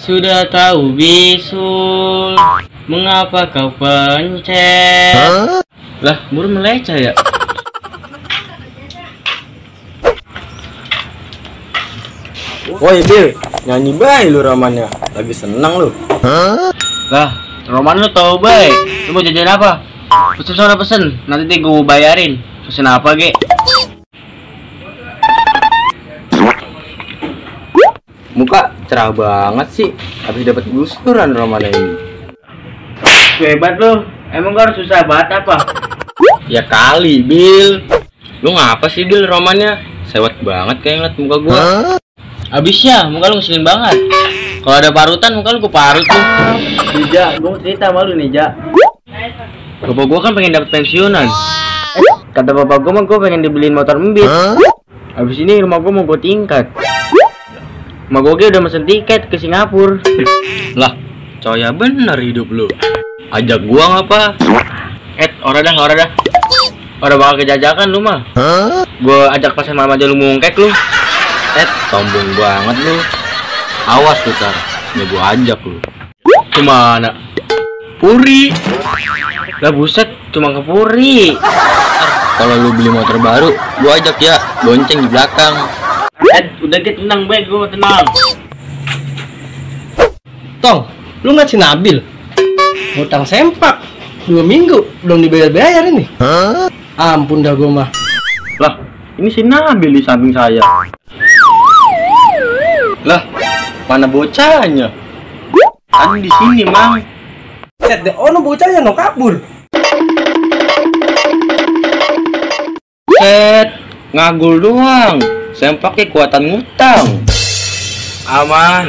Sudah tahu bisul, mengapa kau pencet? Lah, burung melecah ya? Woi Bil, nyanyi bae lu romannya. Lagi seneng lu. Lah, Roman lu tau baik. Lu mau jajan apa? Pesen sana pesen, nanti gue bayarin. Pesen apa ge? Muka cerah banget sih. Habis dapat gusuran romannya ini. Hebat lu. Emang gak harus susah banget apa? Ya kali Bil. Lu ngapa sih Bil romannya? Sewot banget kayak ngeliat muka gua. Abisnya, muka lu ngeselin banget. Kalau ada parutan, muka lu gue parut tuh. Ja, gue mau cerita sama lu nih, Ja. Bapak gue kan pengen dapet pensiunan. Kata bapak gue mah gue pengen dibeliin motor Mbit. Abis ini rumah gue mau gue tingkat. Mak gue udah mesen tiket ke Singapura. Lah, coya bener hidup lu. Ajak gua ngapa? Ora dah. Ora bakal kejajakan lu mah. Gue ajak pasan mama aja lu mungkek lu. Sombong banget lu. Awas tuh tar, ya gua ajak lu. Kemana? Puri. Lah buset, cuma ke Puri. Kalau lu beli motor baru, gua ajak ya, bonceng di belakang. Udah gitu tenang baik, gue tenang. Tong, lu nggak si Nabil? Ngutang sempak 2 minggu belum dibayar ini. Ampun dah gue mah. Lah, ini si Nabil di samping saya. Lah, mana bocahnya? Ada di sini, Mang. Set deh, ono bocahnya no kabur. Set, ngagul doang. Sempaknya kuatan ngutang. Aman.